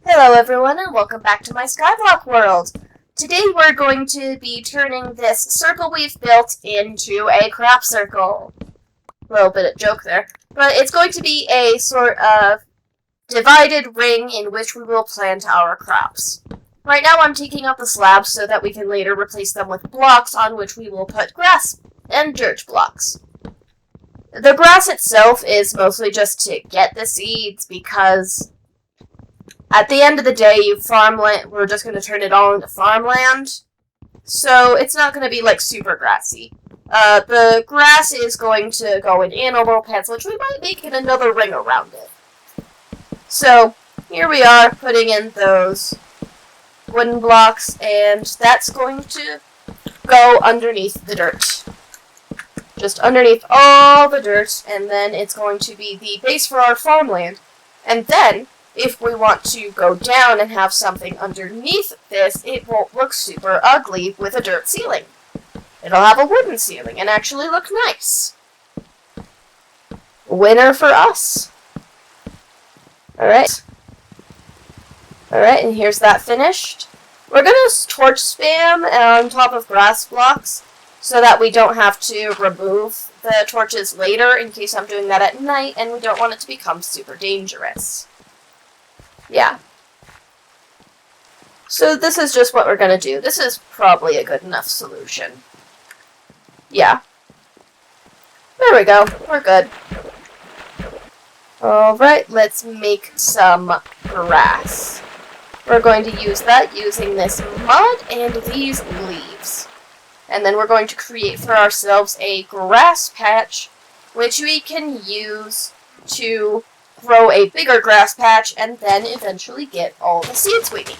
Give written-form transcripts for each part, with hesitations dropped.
Hello everyone and welcome back to my Skyblock world. Today we're going to be turning this circle we've built into a crop circle. A little bit of joke there. But it's going to be a sort of divided ring in which we will plant our crops. Right now I'm taking out the slabs so that we can later replace them with blocks on which we will put grass and dirt blocks. The grass itself is mostly just to get the seeds because at the end of the day, farmland, we're just going to turn it all into farmland. So it's not going to be like super grassy. The grass is going to go in animal pens, which we might make in another ring around it. So here we are putting in those wooden blocks, and that's going to go underneath the dirt. Just underneath all the dirt, and then it's going to be the base for our farmland. And then, if we want to go down and have something underneath this, it won't look super ugly with a dirt ceiling. It'll have a wooden ceiling and actually look nice. Winner for us. Alright, and here's that finished. We're going to torch spam on top of grass blocks so that we don't have to remove the torches later in case I'm doing that at night and we don't want it to become super dangerous. Yeah. So this is just what we're going to do. This is probably a good enough solution. Yeah. There we go. We're good. Alright, let's make some grass. We're going to use that using this mud and these leaves. And then we're going to create for ourselves a grass patch, which we can use to grow a bigger grass patch and then eventually get all the seeds we need.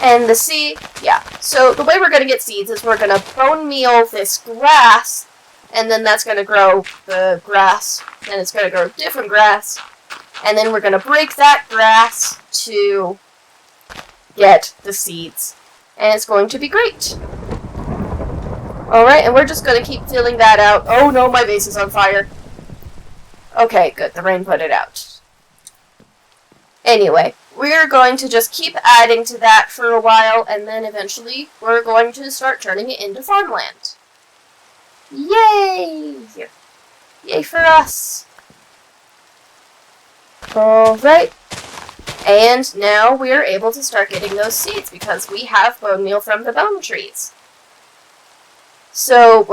And the seed, yeah. So the way we're going to get seeds is we're going to bone meal this grass, and then that's going to grow the grass, and it's going to grow different grass, and then we're going to break that grass to get the seeds. And it's going to be great. Alright, and we're just going to keep filling that out. Oh no, my base is on fire. Okay, good. The rain put it out. Anyway, we're going to just keep adding to that for a while, and then eventually we're going to start turning it into farmland. Yay! Yay for us! Alright. And now we are able to start getting those seeds because we have bone meal from the bone trees. So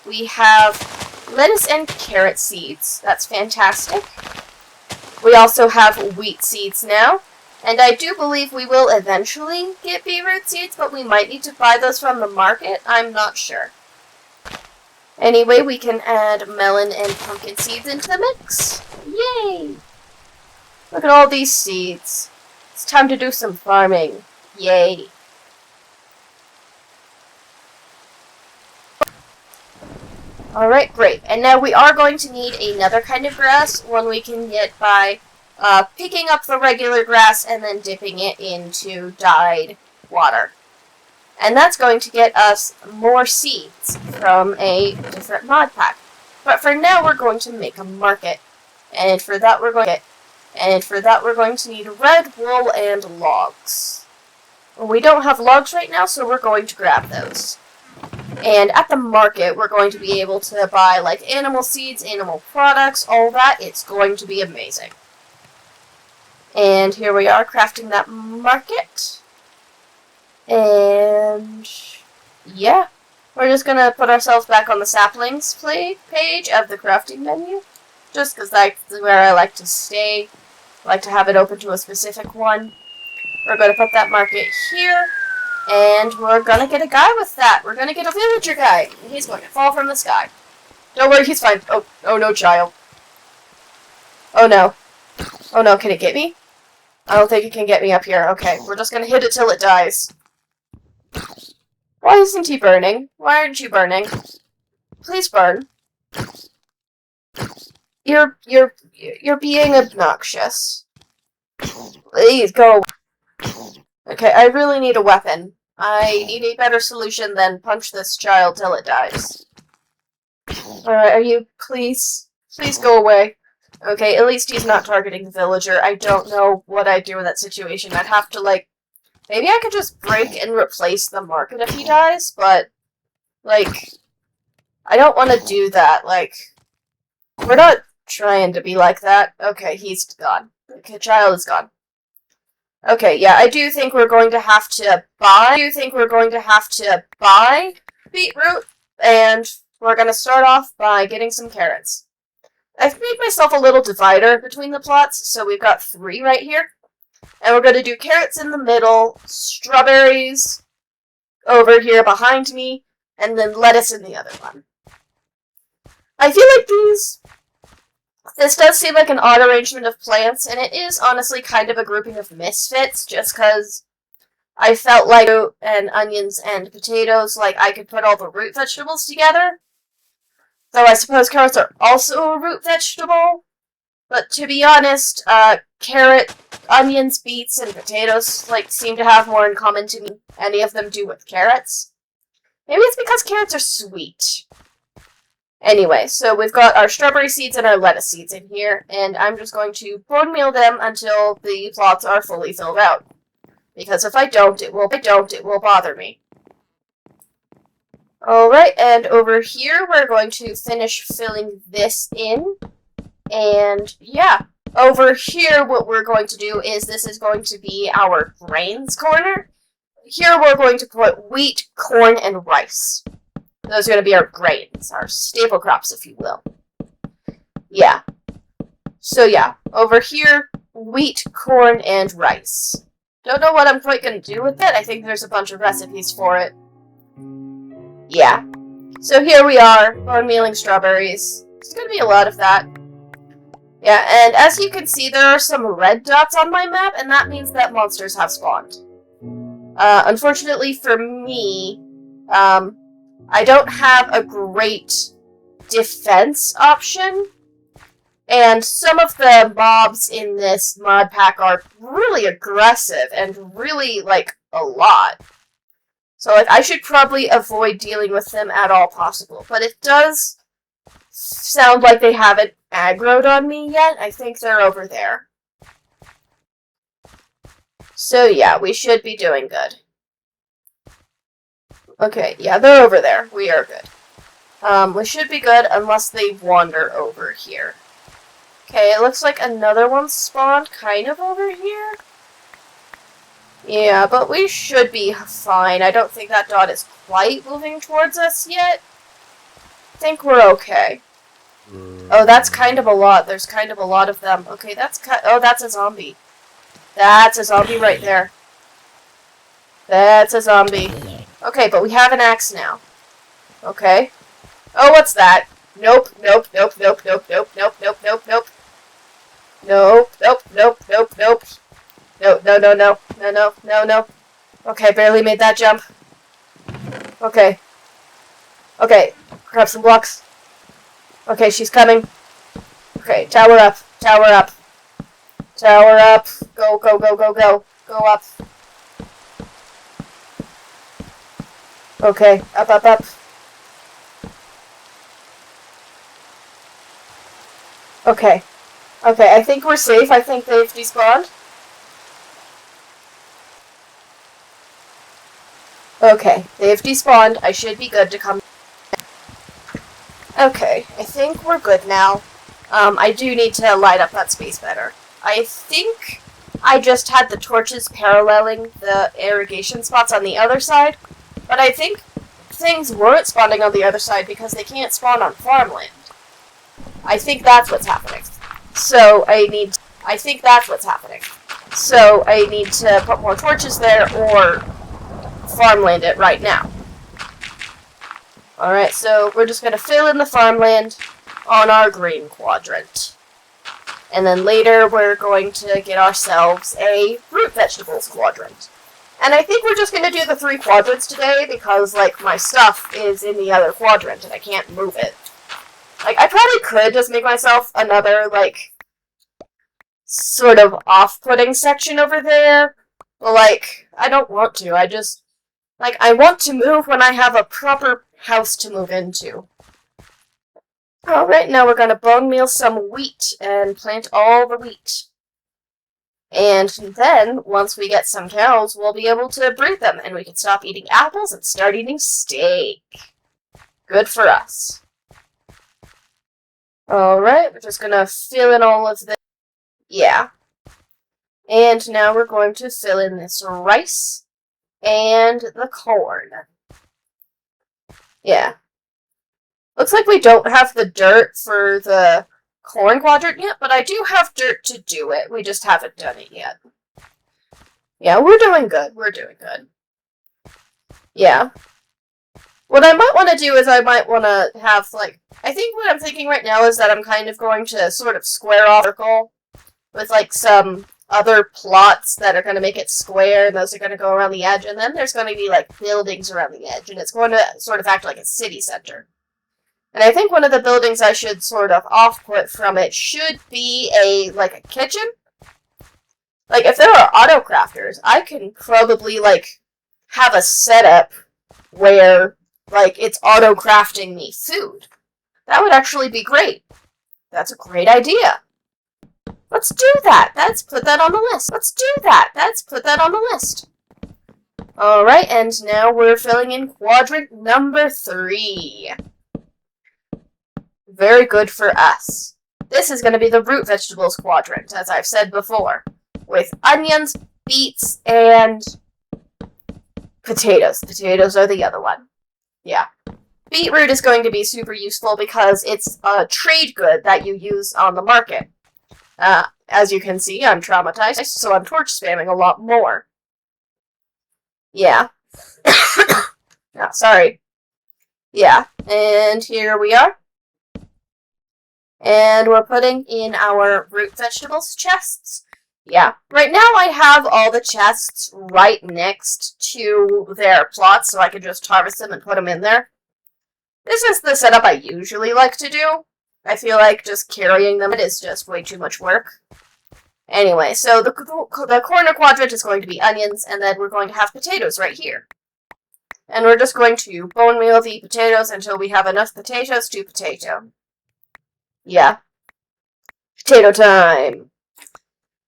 we have lettuce and carrot seeds. That's fantastic. We also have wheat seeds now. And I do believe we will eventually get beetroot seeds, but we might need to buy those from the market. I'm not sure. Anyway, we can add melon and pumpkin seeds into the mix. Yay! Look at all these seeds. It's time to do some farming. Yay! Alright, great. And now we are going to need another kind of grass, one we can get by picking up the regular grass and then dipping it into dyed water. And that's going to get us more seeds from a different mod pack. But for now, we're going to make a market. And for that, we're going to need red wool and logs. We don't have logs right now, so we're going to grab those. And at the market, we're going to be able to buy, like, animal seeds, animal products, all that. It's going to be amazing. And here we are, crafting that market. And, yeah. We're just going to put ourselves back on the saplings page of the crafting menu. Just because that's where I like to stay. I like to have it open to a specific one. We're going to put that market here. And we're gonna get a guy with that. We're gonna get a villager guy. And he's going to fall from the sky. Don't worry, he's fine. Oh no, child. Oh no. Oh no, can it get me? I don't think it can get me up here. Okay, we're just gonna hit it till it dies. Why isn't he burning? Why aren't you burning? Please burn. You're being obnoxious. Please go away. Okay, I really need a weapon. I need a better solution than punch this child till it dies. Alright, are you... Please go away. Okay, at least he's not targeting the villager. I don't know what I'd do in that situation. I'd have to, like... Maybe I could just break and replace the market if he dies, but... Like... I don't want to do that, like... We're not trying to be like that. Okay, he's gone. Okay, child is gone. Okay, yeah, I do think we're going to have to buy beetroot, and we're going to start off by getting some carrots. I've made myself a little divider between the plots, so we've got 3 right here. And we're going to do carrots in the middle, strawberries over here behind me, and then lettuce in the other one. I feel like this does seem like an odd arrangement of plants, and it is honestly kind of a grouping of misfits, just because I felt like fruit and onions and potatoes, like I could put all the root vegetables together. Though I suppose carrots are also a root vegetable. But to be honest, carrot, onions, beets, and potatoes, like, seem to have more in common to me than any of them do with carrots. Maybe it's because carrots are sweet. Anyway, so we've got our strawberry seeds and our lettuce seeds in here, and I'm just going to bone meal them until the plots are fully filled out. Because if I don't, it will bother me. Alright, and over here we're going to finish filling this in. And yeah, over here what we're going to do is this is going to be our grains corner. Here we're going to put wheat, corn, and rice. Those are going to be our grains, our staple crops, if you will. Yeah. So yeah, over here, wheat, corn, and rice. Don't know what I'm quite going to do with it. I think there's a bunch of recipes for it. Yeah. So here we are, bone mealing strawberries. There's going to be a lot of that. Yeah, and as you can see, there are some red dots on my map, and that means that monsters have spawned. Unfortunately for me, I don't have a great defense option, and some of the mobs in this mod pack are really aggressive and really, like, a lot. So, like, I should probably avoid dealing with them at all possible, but it does sound like they haven't aggroed on me yet. I think they're over there. So yeah, we should be doing good. Okay, yeah, they're over there. We are good. We should be good unless they wander over here. Okay, it looks like another one spawned kind of over here. Yeah, but we should be fine. I don't think that dot is quite moving towards us yet. I think we're okay. Oh, that's kind of a lot. There's kind of a lot of them. Okay, oh, that's a zombie. That's a zombie right there. That's a zombie. Okay, but we have an axe now. Okay. Oh, what's that? Nope, nope, nope, nope, nope, nope, nope, nope, nope, nope. Nope, nope, nope, nope, nope. No, no, no, no, no, no, no, no. Okay, barely made that jump. Okay. Okay, grab some blocks. Okay, she's coming. Okay, tower up, tower up. Tower up. Go, go, go, go, go. Go up. Okay, up, up, up. Okay. Okay, I think we're safe. I think they've despawned. Okay, they've despawned. I should be good to come. Okay, I think we're good now. I do need to light up that space better. I think I just had the torches paralleling the irrigation spots on the other side, but I think things weren't spawning on the other side because they can't spawn on farmland. I think that's what's happening. So I think that's what's happening. So I need to put more torches there or farmland it right now. Alright, so we're just going to fill in the farmland on our green quadrant. And then later we're going to get ourselves a root vegetables quadrant. And I think we're just going to do the 3 quadrants today because, like, my stuff is in the other quadrant and I can't move it. Like, I probably could just make myself another, like, sort of off-putting section over there. But, like, I don't want to. I just, like, I want to move when I have a proper house to move into. Alright, now we're gonna bone meal some wheat and plant all the wheat. And then, once we get some cows, we'll be able to breed them, and we can stop eating apples and start eating steak. Good for us. Alright, we're just gonna fill in all of this. Yeah. And now we're going to fill in this rice and the corn. Yeah. Looks like we don't have the dirt for the corn quadrant yet, but I do have dirt to do it. We just haven't done it yet. Yeah, we're doing good. We're doing good. Yeah. What I might want to do is I might want to have, like, I think what I'm thinking right now is that I'm kind of going to sort of square off a circle with, like, some other plots that are going to make it square, and those are going to go around the edge, and then there's going to be, like, buildings around the edge, and it's going to sort of act like a city center. And I think one of the buildings I should sort of off-put from it should be like a kitchen. Like, if there are auto-crafters, I can probably, like, have a setup where, like, it's auto-crafting me food. That would actually be great. That's a great idea. Let's do that. Let's put that on the list. Let's do that. Let's put that on the list. Alright, and now we're filling in quadrant number 3. Very good for us. This is going to be the root vegetables quadrant, as I've said before, with onions, beets, and potatoes. Potatoes are the other one. Yeah. Beetroot is going to be super useful because it's a trade good that you use on the market. As you can see, I'm traumatized, so I'm torch spamming a lot more. Yeah. Sorry. Yeah, and here we are. And we're putting in our root vegetables chests. Yeah. Right now I have all the chests right next to their plots, so I can just harvest them and put them in there. This is the setup I usually like to do. I feel like just carrying them is just way too much work. Anyway, so the corner quadrant is going to be onions, and then we're going to have potatoes right here. And we're just going to bone meal the potatoes until we have enough potatoes to potato. Yeah. Potato time!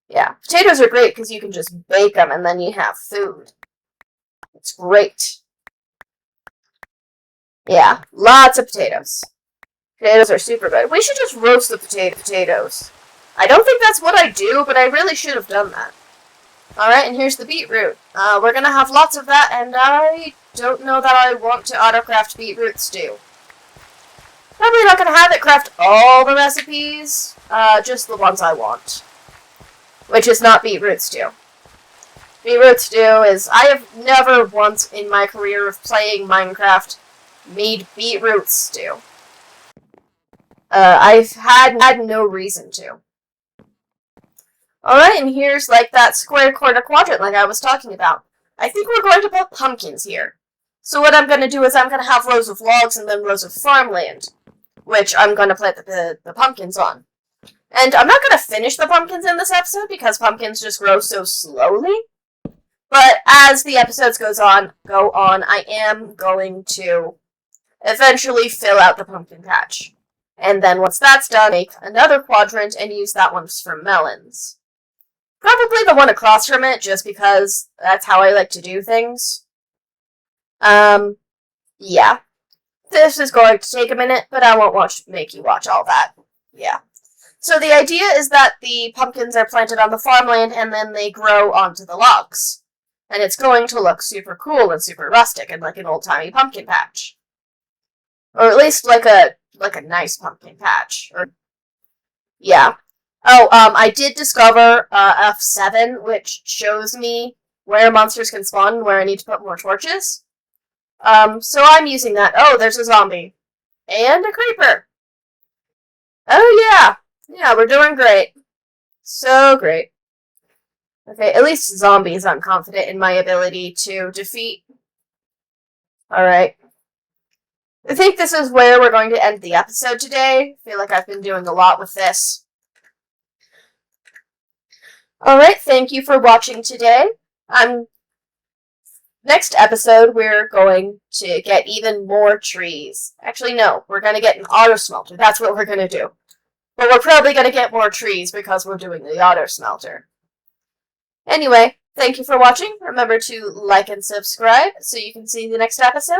Yeah, potatoes are great because you can just bake them and then you have food. It's great. Yeah, lots of potatoes. Potatoes are super good. We should just roast the potatoes. I don't think that's what I do, but I really should have done that. Alright, and here's the beetroot. We're gonna have lots of that, and I don't know that I want to auto-craft beetroot stew. Probably not gonna have it craft all the recipes, just the ones I want. Which is not beetroot stew. Beetroot stew is... I have never once in my career of playing Minecraft made beetroot stew. I've had no reason to. Alright, and here's like that square corner quadrant like I was talking about. I think we're going to put pumpkins here. So what I'm going to do is I'm going to have rows of logs and then rows of farmland, which I'm going to plant the pumpkins on. And I'm not going to finish the pumpkins in this episode because pumpkins just grow so slowly. But as the episodes go on, I am going to eventually fill out the pumpkin patch. And then once that's done, make another quadrant and use that one for melons. Probably the one across from it, just because that's how I like to do things. Yeah. This is going to take a minute, but I won't make you watch all that. Yeah. So the idea is that the pumpkins are planted on the farmland, and then they grow onto the logs. And it's going to look super cool and super rustic, and like an old-timey pumpkin patch. Or at least like a nice pumpkin patch. Yeah. Oh, I did discover F7, which shows me where monsters can spawn and where I need to put more torches. So I'm using that. Oh, there's a zombie. And a creeper. Oh, yeah. Yeah, we're doing great. So great. Okay, at least zombies I'm confident in my ability to defeat. Alright. I think this is where we're going to end the episode today. I feel like I've been doing a lot with this. Alright, thank you for watching today. Next episode, we're going to get even more trees. Actually, no, we're going to get an auto smelter. That's what we're going to do. But we're probably going to get more trees because we're doing the auto smelter. Anyway, thank you for watching. Remember to like and subscribe so you can see the next episode.